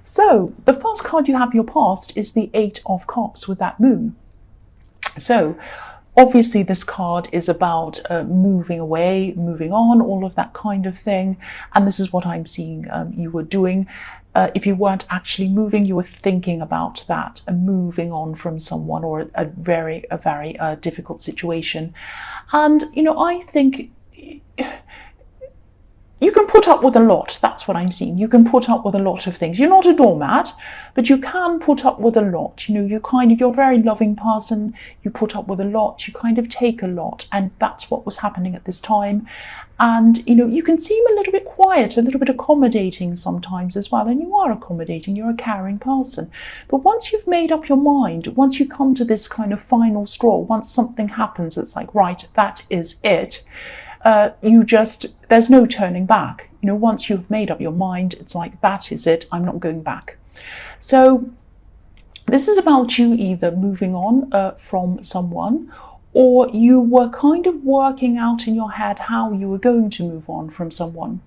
So the first card you have in your past is the Eight of Cups with that moon. So obviously this card is about moving away, moving on, all of that kind of thing. And this is what I'm seeing you were doing. If you weren't actually moving, you were thinking about that and moving on from someone or a very difficult situation. And, I think you can put up with a lot. That's what I'm seeing. You can put up with a lot of things. You're not a doormat, but you can put up with a lot. You're a very loving person. You put up with a lot. You kind of take a lot. And that's what was happening at this time. And, you can seem a little bit quiet, a little bit accommodating sometimes as well. And you are accommodating. You're a caring person. But once you've made up your mind, once you come to this kind of final straw, once something happens, it's like, right, that is it. There's no turning back. Once you've made up your mind, it's like, that is it, I'm not going back. So this is about you either moving on from someone, or you were kind of working out in your head how you were going to move on from someone.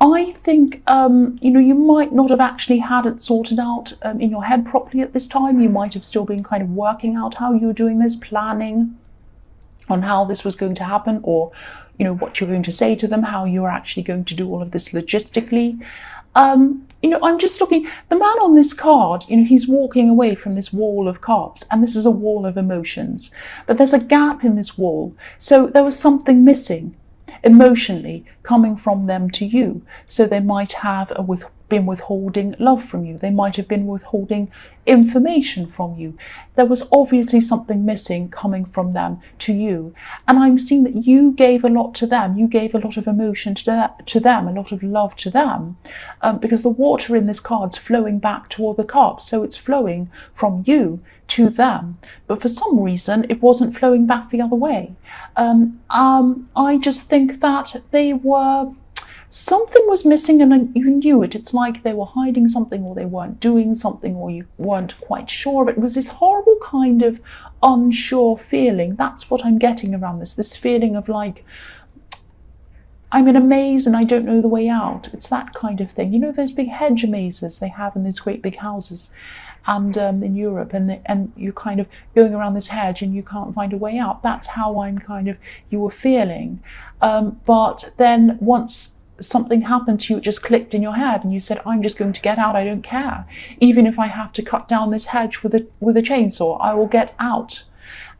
I think, you might not have actually had it sorted out in your head properly at this time. You might have still been kind of working out how you were doing this, planning on how this was going to happen, or what you're going to say to them, how you're actually going to do all of this logistically. I'm just looking, the man on this card, he's walking away from this wall of cups, and this is a wall of emotions, but there's a gap in this wall. So there was something missing emotionally coming from them to you. So they might have been withholding love from you. They might have been withholding information from you. There was obviously something missing coming from them to you. And I'm seeing that you gave a lot to them. You gave a lot of emotion to them, a lot of love to them, because the water in this card's flowing back toward the cups. So it's flowing from you to them. But for some reason, it wasn't flowing back the other way. I just think that something was missing, and you knew it. It's like they were hiding something, or they weren't doing something, or you weren't quite sure. It was this horrible kind of unsure feeling. That's what I'm getting around this feeling of like, I'm in a maze and I don't know the way out. It's that kind of thing. Those big hedge mazes they have in these great big houses and in Europe, and you're kind of going around this hedge and you can't find a way out. That's how you were feeling. But then once something happened to you, it just clicked in your head and you said, I'm just going to get out. I don't care. Even if I have to cut down this hedge with a chainsaw, I will get out.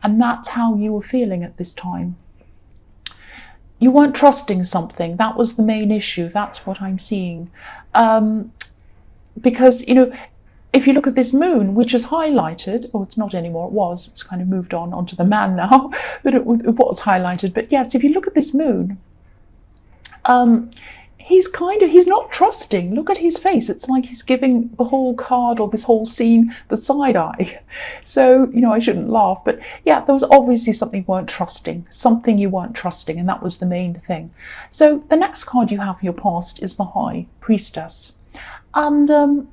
And that's how you were feeling at this time. You weren't trusting something. That was the main issue. That's what I'm seeing. Because, if you look at this moon, which is highlighted, or it's not anymore, it was, it's kind of moved onto the man now, but it was highlighted. But yes, if you look at this moon, he's not trusting. Look at his face. It's like he's giving the whole card or this whole scene the side eye. So, I shouldn't laugh, but yeah, there was obviously something you weren't trusting, and that was the main thing. So the next card you have in your past is the High Priestess. And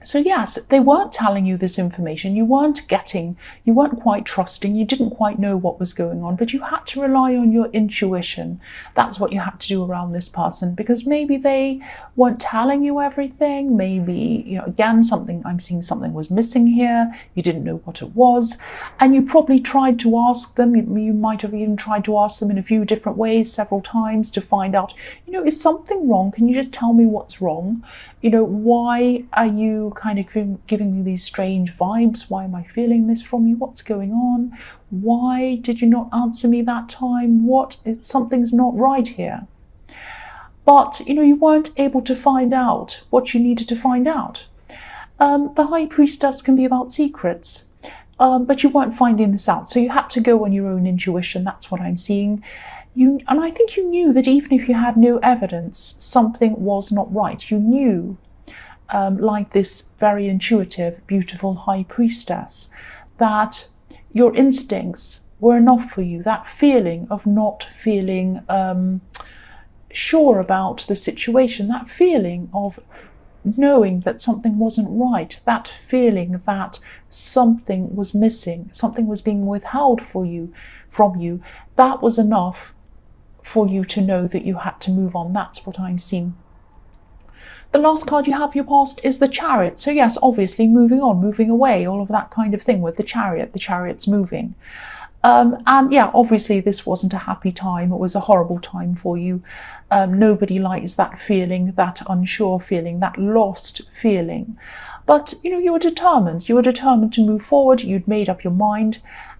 so yes, they weren't telling you this information. You weren't quite trusting. You didn't quite know what was going on, but you had to rely on your intuition. That's what you had to do around this person, because maybe they weren't telling you everything. Maybe, again, I'm seeing something was missing here. You didn't know what it was. And you probably tried to ask them. You might have even tried to ask them in a few different ways, several times, to find out, is something wrong? Can you just tell me what's wrong? Why are you kind of giving me these strange vibes? Why am I feeling this from you? What's going on? Why did you not answer me that time? Something's not right here. But, you weren't able to find out what you needed to find out. The High Priestess can be about secrets, but you weren't finding this out. So you had to go on your own intuition. That's what I'm seeing. And I think you knew that even if you had no evidence, something was not right. You knew, like this very intuitive, beautiful High Priestess, that your instincts were enough for you. That feeling of not feeling sure about the situation, that feeling of knowing that something wasn't right, that feeling that something was missing, something was being withheld from you, that was enough for you to know that you had to move on. That's what I'm seeing. The last card you have for your past is the Chariot. So yes, obviously moving on, moving away, all of that kind of thing with the Chariot. The Chariot's moving. And yeah, obviously this wasn't a happy time. It was a horrible time for you. Nobody likes that feeling, that unsure feeling, that lost feeling. But, you know, you were determined. You were determined to move forward. You'd made up your mind,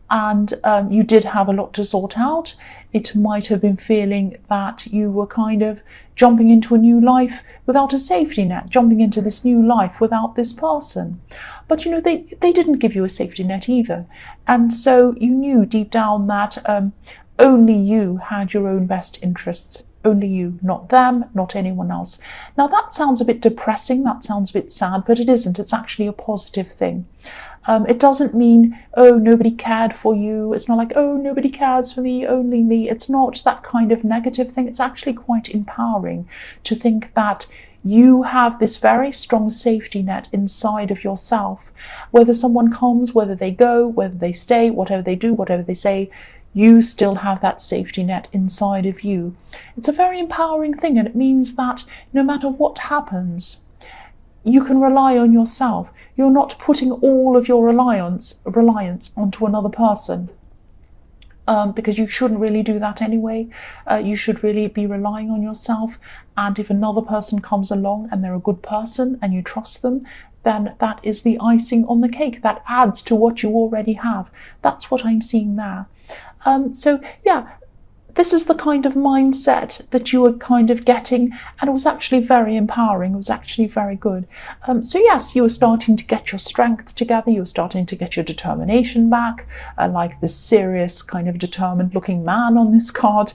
and you did have a lot to sort out. It might have been feeling that you were kind of jumping into a new life without a safety net, jumping into this new life without this person. But, you know, they didn't give you a safety net either. And so you knew deep down that only you had your own best interests. Only you, not them, not anyone else. Now that sounds a bit depressing, that sounds a bit sad, but it isn't. It's actually a positive thing. It doesn't mean, oh, nobody cared for you. It's not like, oh, nobody cares for me, only me. It's not that kind of negative thing. It's actually quite empowering to think that you have this very strong safety net inside of yourself. Whether someone comes, whether they go, whether they stay, whatever they do, whatever they say, you still have that safety net inside of you. It's a very empowering thing, and it means that no matter what happens, you can rely on yourself. You're not putting all of your reliance onto another person, because you shouldn't really do that anyway. You should really be relying on yourself, and if another person comes along and they're a good person and you trust them, then that is the icing on the cake. That adds to what you already have. That's what I'm seeing there. So yeah, this is the kind of mindset that you were kind of getting, and it was actually very empowering. It was actually very good. So yes, you were starting to get your strength together. You were starting to get your determination back, like this serious kind of determined looking man on this card.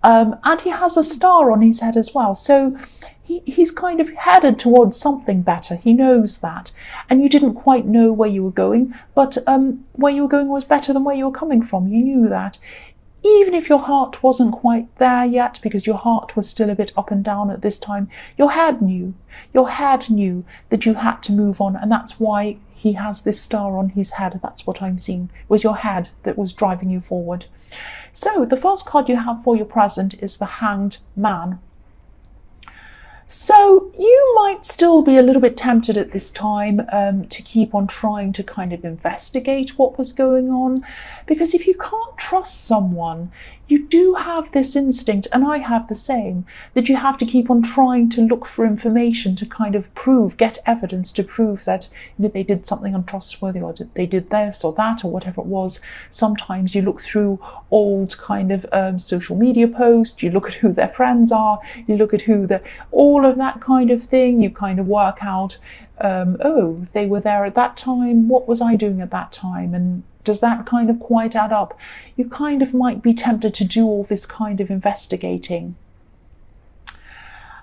And he has a star on his head as well. So he's kind of headed towards something better. He knows that. And you didn't quite know where you were going, but where you were going was better than where you were coming from. You knew that. Even if your heart wasn't quite there yet, because your heart was still a bit up and down at this time, your head knew. Your head knew that you had to move on, and that's why he has this star on his head. That's what I'm seeing. It was your head that was driving you forward. So the first card you have for your present is the Hanged Man. So you might still be a little bit tempted at this time to keep on trying to kind of investigate what was going on, because if you can't trust someone, you do have this instinct, and I have the same, that you have to keep on trying to look for information to kind of prove, get evidence to prove that, you know, they did something untrustworthy, or they did this or that or whatever it was. Sometimes you look through old kind of social media posts, you look at who their friends are, you look at who all of that kind of thing. You kind of work out, oh, they were there at that time, what was I doing at that time, and does that kind of quite add up? You kind of might be tempted to do all this kind of investigating.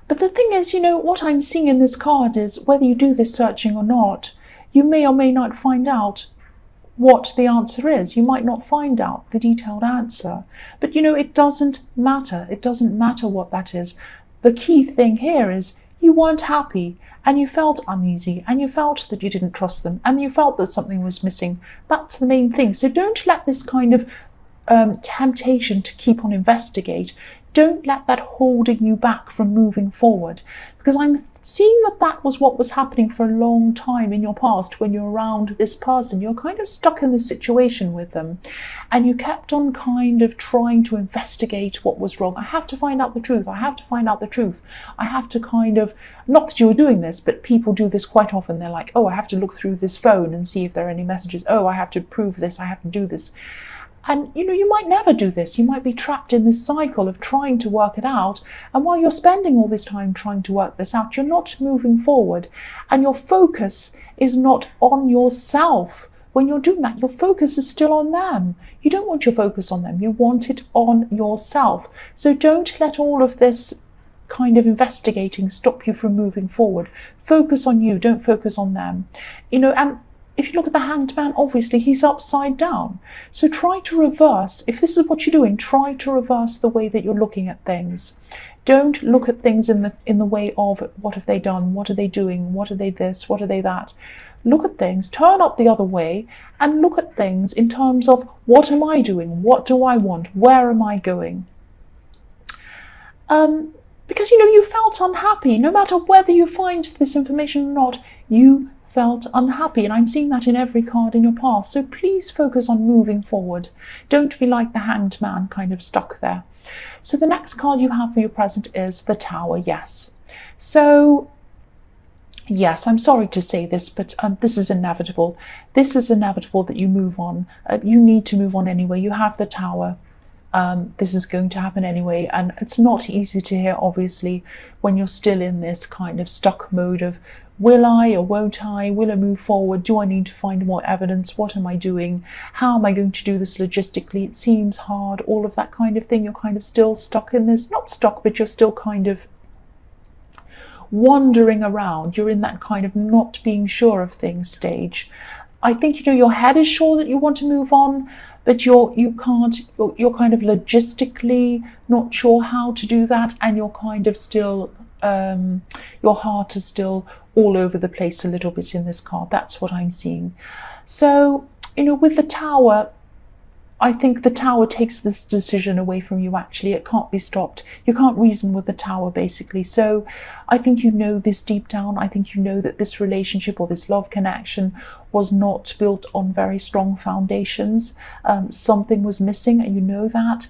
But the thing is, you know, what I'm seeing in this card is whether you do this searching or not, you may or may not find out what the answer is. You might not find out the detailed answer. But, you know, it doesn't matter. It doesn't matter what that is. The key thing here is you weren't happy, and you felt uneasy, and you felt that you didn't trust them, and you felt that something was missing. That's the main thing. So don't let this kind of temptation to keep on investigate, don't let that holding you back from moving forward, because I'm seeing that that was what was happening for a long time in your past. When you're around this person, you're kind of stuck in this situation with them, and you kept on kind of trying to investigate what was wrong. I have to find out the truth. I have to find out the truth. I have to kind of, not that you were doing this, but people do this quite often. They're like, oh, I have to look through this phone and see if there are any messages. Oh, I have to prove this. I have to do this. And, you know, you might never do this. You might be trapped in this cycle of trying to work it out. And while you're spending all this time trying to work this out, you're not moving forward. And your focus is not on yourself. When you're doing that, your focus is still on them. You don't want your focus on them. You want it on yourself. So don't let all of this kind of investigating stop you from moving forward. Focus on you. Don't focus on them. You know, and if you look at the Hanged Man, obviously he's upside down. So try to reverse. If this is what you're doing, try to reverse the way that you're looking at things. Don't look at things in the way of what have they done, what are they doing, what are they this, what are they that. Look at things, turn up the other way, and look at things in terms of what am I doing, what do I want, where am I going. Because, you felt unhappy. No matter whether you find this information or not, you felt unhappy. And I'm seeing that in every card in your past. So please focus on moving forward. Don't be like the Hanged Man, kind of stuck there. So the next card you have for your present is the Tower. Yes. So yes, I'm sorry to say this, but this is inevitable. This is inevitable that you move on. You need to move on anyway. You have the Tower. This is going to happen anyway, and it's not easy to hear, obviously, when you're still in this kind of stuck mode of, will I or won't I? Will I move forward? Do I need to find more evidence? What am I doing? How am I going to do this logistically? It seems hard, all of that kind of thing. You're kind of still stuck in this, not stuck, but you're still kind of wandering around. You're in that kind of not being sure of things stage. I think, your head is sure that you want to move on, but you're kind of logistically not sure how to do that, and you're kind of still, your heart is still all over the place a little bit in this card. That's what I'm seeing. So, with the Tower, I think the Tower takes this decision away from you, actually. It can't be stopped. You can't reason with the Tower, basically. So I think this deep down. I think that this relationship or this love connection was not built on very strong foundations. Something was missing, and you know that.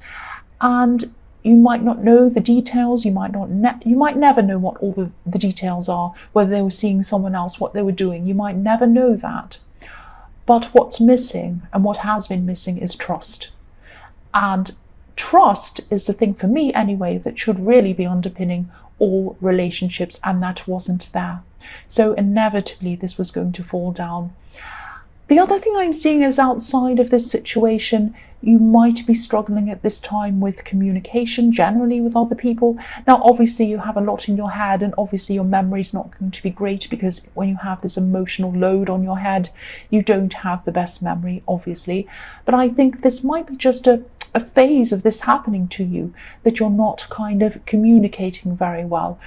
And you might not know the details. You might never know what all the details are, whether they were seeing someone else, what they were doing. You might never know that. But what's missing, and what has been missing, is trust. And trust is the thing, for me anyway, that should really be underpinning all relationships, and that wasn't there. So inevitably this was going to fall down. The other thing I'm seeing is, outside of this situation, you might be struggling at this time with communication generally with other people. Now, obviously, you have a lot in your head, and obviously your memory is not going to be great, because when you have this emotional load on your head, you don't have the best memory, obviously. But I think this might be just a phase of this happening to you, that you're not kind of communicating very well.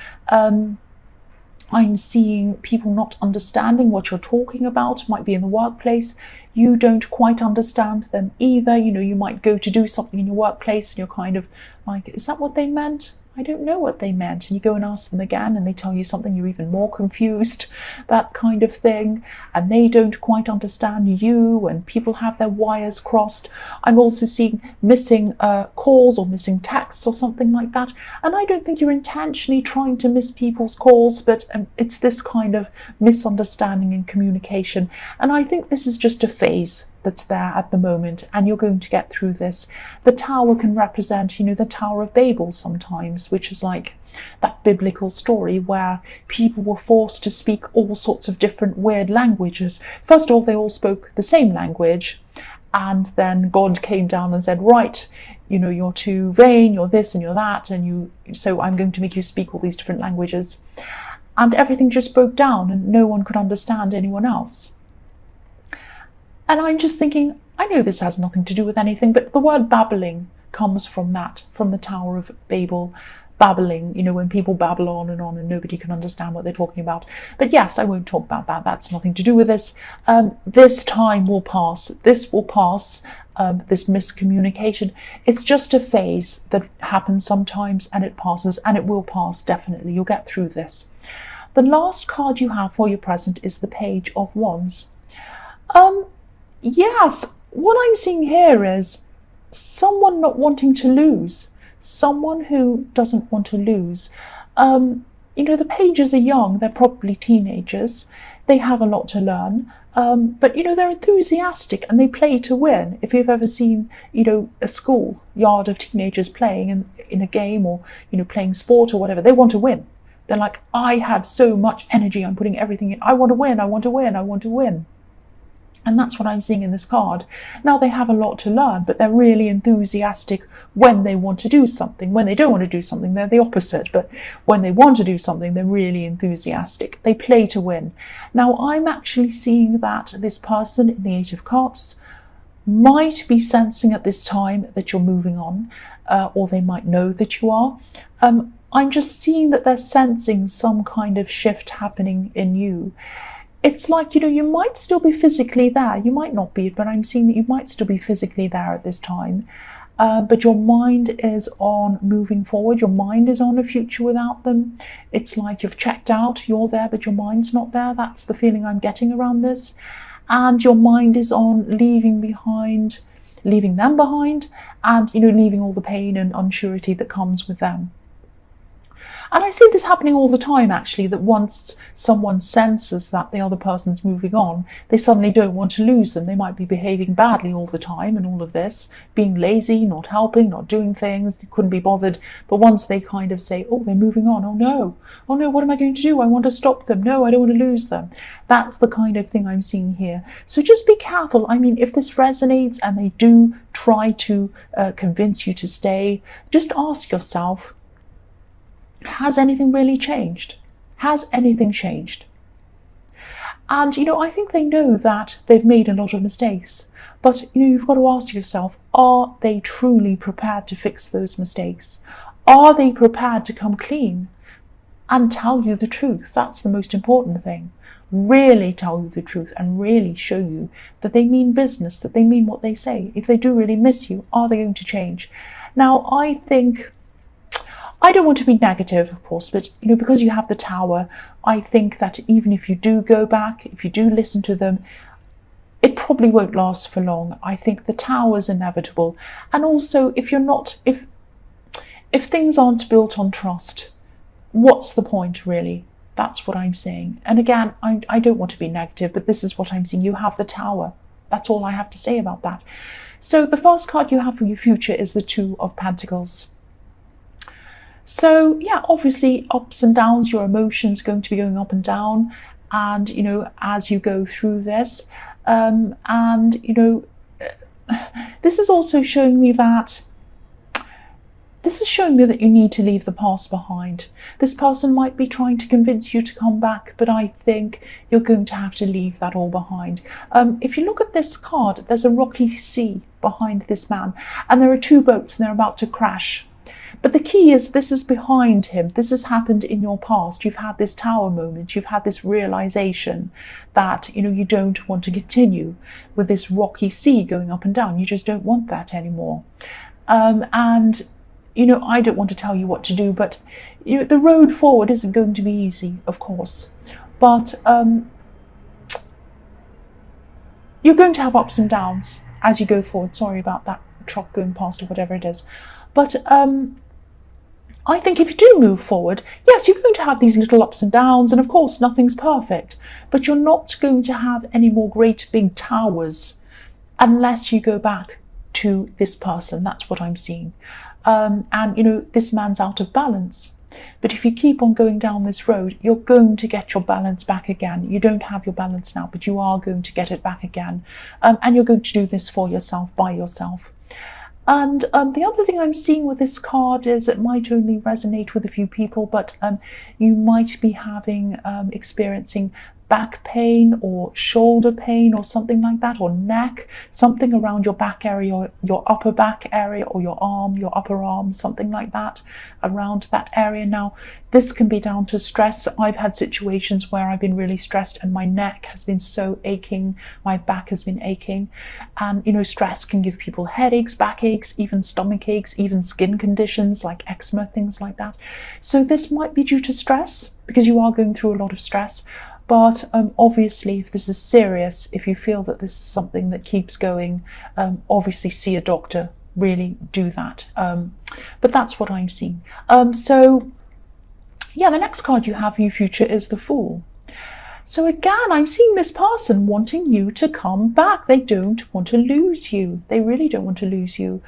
I'm seeing people not understanding what you're talking about. Might be in the workplace. You don't quite understand them either. You might go to do something in your workplace, and you're kind of like, is that what they meant? I don't know what they meant. And you go and ask them again, and they tell you something, you're even more confused, that kind of thing. And they don't quite understand you, and people have their wires crossed. I'm also seeing missing calls or missing texts or something like that. And I don't think you're intentionally trying to miss people's calls, but it's this kind of misunderstanding in communication. And I think this is just a phase that's there at the moment, and you're going to get through this. The Tower can represent, the Tower of Babel sometimes, which is like that biblical story where people were forced to speak all sorts of different weird languages. First of all, they all spoke the same language, and then God came down and said, right, you're too vain, you're this and you're that, so I'm going to make you speak all these different languages. And everything just broke down, and no one could understand anyone else. And I'm just thinking, I know this has nothing to do with anything, but the word babbling comes from that, from the Tower of Babel. Babbling, when people babble on and nobody can understand what they're talking about. But yes, I won't talk about that. That's nothing to do with this. This time will pass. This will pass, this miscommunication. It's just a phase that happens sometimes, and it passes, and it will pass, definitely. You'll get through this. The last card you have for your present is the Page of Wands. Yes, what I'm seeing here is someone not wanting to lose, someone who doesn't want to lose. The pages are young, they're probably teenagers, they have a lot to learn, but they're enthusiastic and they play to win. If you've ever seen, a school yard of teenagers playing in a game, or, playing sport or whatever, they want to win. They're like, I have so much energy, I'm putting everything in, I want to win, I want to win, I want to win. And that's what I'm seeing in this card. Now, they have a lot to learn, but they're really enthusiastic when they want to do something. When they don't want to do something, they're the opposite. But when they want to do something, they're really enthusiastic. They play to win. Now, I'm actually seeing that this person in the Eight of Cups might be sensing at this time that you're moving on, or they might know that you are. I'm just seeing that they're sensing some kind of shift happening in you. It's like, you might still be physically there. You might not be, but I'm seeing that you might still be physically there at this time. but your mind is on moving forward. Your mind is on a future without them. It's like you've checked out, you're there, but your mind's not there. That's the feeling I'm getting around this. And your mind is on leaving them behind, and leaving all the pain and unsurety that comes with them. And I see this happening all the time, actually, that once someone senses that the other person's moving on, they suddenly don't want to lose them. They might be behaving badly all the time and all of this, being lazy, not helping, not doing things, they couldn't be bothered. But once they kind of say, oh, they're moving on, oh no, what am I going to do? I want to stop them. No, I don't want to lose them. That's the kind of thing I'm seeing here. So just be careful. I mean, if this resonates and they do try to convince you to stay, just ask yourself, has anything really changed? Has anything changed? And, I think they know that they've made a lot of mistakes. But, you've got to ask yourself, are they truly prepared to fix those mistakes? Are they prepared to come clean and tell you the truth? That's the most important thing. Really tell you the truth and really show you that they mean business, that they mean what they say. If they do really miss you, are they going to change? Now, I don't want to be negative, of course, but because you have the Tower, I think that even if you do go back, if you do listen to them, it probably won't last for long. I think the Tower is inevitable. And also, if things aren't built on trust, what's the point, really? That's what I'm saying. And again, I don't want to be negative, but this is what I'm seeing. You have the Tower. That's all I have to say about that. So the first card you have for your future is the Two of Pentacles. So yeah, obviously ups and downs, your emotions are going to be going up and down, and as you go through this, this is also showing me that you need to leave the past behind. This person might be trying to convince you to come back, but I think you're going to have to leave that all behind. If you look at this card, there's a rocky sea behind this man, and there are two boats and they're about to crash. But the key is, this is behind him. This has happened in your past. You've had this Tower moment. You've had this realization that, you don't want to continue with this rocky sea going up and down. You just don't want that anymore. And, I don't want to tell you what to do, but the road forward isn't going to be easy, of course. But you're going to have ups and downs as you go forward. Sorry about that truck going past or whatever it is. But I think if you do move forward, yes, you're going to have these little ups and downs, and of course nothing's perfect, but you're not going to have any more great big towers unless you go back to this person. That's what I'm seeing. And this man's out of balance, but if you keep on going down this road, you're going to get your balance back again. You don't have your balance now, but you are going to get it back again, and you're going to do this for yourself, by yourself. And the other thing I'm seeing with this card is it might only resonate with a few people, but you might be experiencing back pain or shoulder pain or something like that, or neck, something around your back area, your upper back area, or your arm, your upper arm, something like that, around that area. Now, this can be down to stress. I've had situations where I've been really stressed and my neck has been so aching, my back has been aching. And, stress can give people headaches, backaches, even stomach aches, even skin conditions like eczema, things like that. So this might be due to stress, because you are going through a lot of stress. But obviously, if this is serious, if you feel that this is something that keeps going, obviously see a doctor, really do that. But that's what I'm seeing. So yeah, the next card you have for your future is the Fool. So again, I'm seeing this person wanting you to come back. They don't want to lose you. They really don't want to lose you.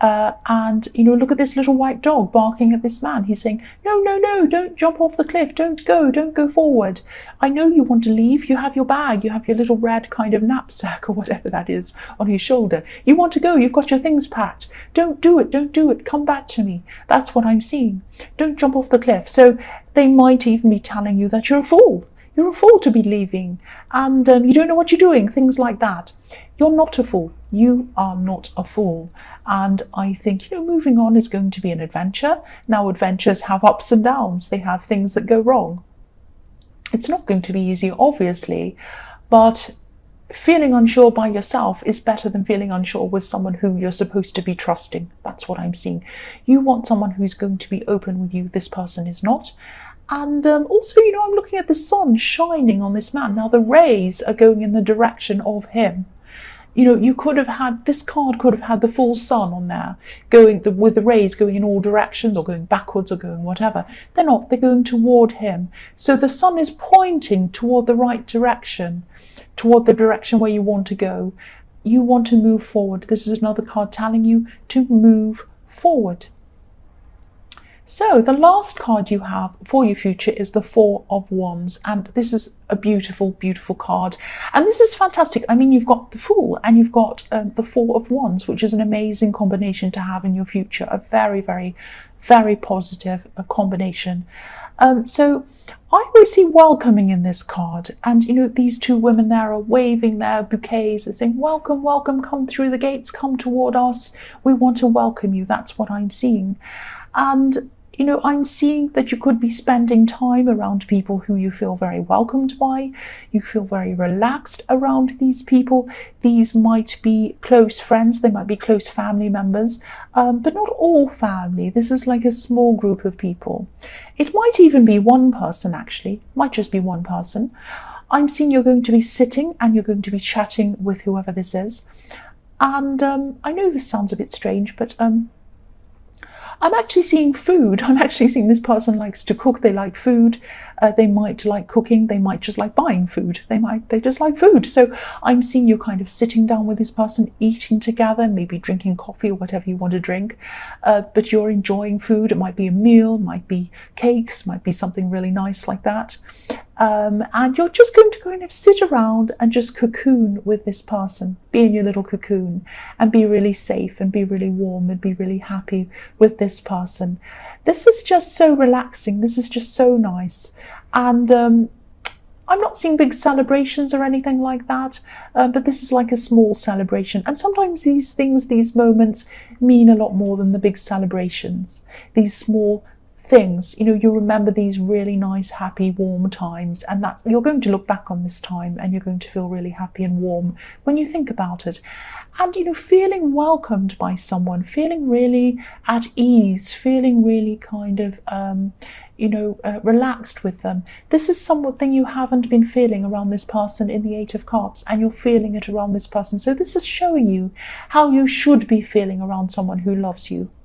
And look at this little white dog barking at this man. He's saying, no, don't jump off the cliff, don't go forward. I know you want to leave. You have your bag, you have your little red kind of knapsack or whatever that is on your shoulder. You want to go, you've got your things packed. Don't do it, come back to me. That's what I'm seeing. Don't jump off the cliff. So they might even be telling you that you're a fool. You're a fool to be leaving, and you don't know what you're doing, things like that. You're not a fool. You are not a fool. And I think, moving on is going to be an adventure. Now, adventures have ups and downs. They have things that go wrong. It's not going to be easy, obviously, but feeling unsure by yourself is better than feeling unsure with someone who you're supposed to be trusting. That's what I'm seeing. You want someone who's going to be open with you. This person is not. And also, I'm looking at the sun shining on this man. Now, the rays are going in the direction of him. You could have had, this card could have had the full sun on there, with the rays going in all directions or going backwards or going whatever. They're not, they're going toward him. So the sun is pointing toward the right direction, toward the direction where you want to go. You want to move forward. This is another card telling you to move forward. So the last card you have for your future is the Four of Wands, and this is a beautiful, beautiful card. And this is fantastic. I mean, you've got the Fool and you've got the Four of Wands, which is an amazing combination to have in your future. A very, very, very positive combination. So I always see welcoming in this card, and these two women there are waving their bouquets. They're saying, welcome, welcome, come through the gates, come toward us. We want to welcome you. That's what I'm seeing. And I'm seeing that you could be spending time around people who you feel very welcomed by. You feel very relaxed around these people. These might be close friends. They might be close family members, but not all family. This is like a small group of people. It might even be one person, actually. It might just be one person. I'm seeing you're going to be sitting and you're going to be chatting with whoever this is. And I know this sounds a bit strange, but I'm actually seeing food. I'm actually seeing this person likes to cook. They like food. They might like cooking. They might just like buying food. They just like food. So I'm seeing you kind of sitting down with this person, eating together, maybe drinking coffee or whatever you want to drink. But you're enjoying food. It might be a meal, might be cakes, might be something really nice like that. And you're just going to kind of sit around and just cocoon with this person, be in your little cocoon and be really safe and be really warm and be really happy with this person. This is just so relaxing. This is just so nice. And I'm not seeing big celebrations or anything like that, but this is like a small celebration. And sometimes these things, these moments mean a lot more than the big celebrations. These small things, you remember these really nice, happy, warm times, and that you're going to look back on this time and you're going to feel really happy and warm when you think about it. And feeling welcomed by someone, feeling really at ease, feeling really kind of relaxed with them. This is something you haven't been feeling around this person in the Eight of Cups, and you're feeling it around this person. So this is showing you how you should be feeling around someone who loves you.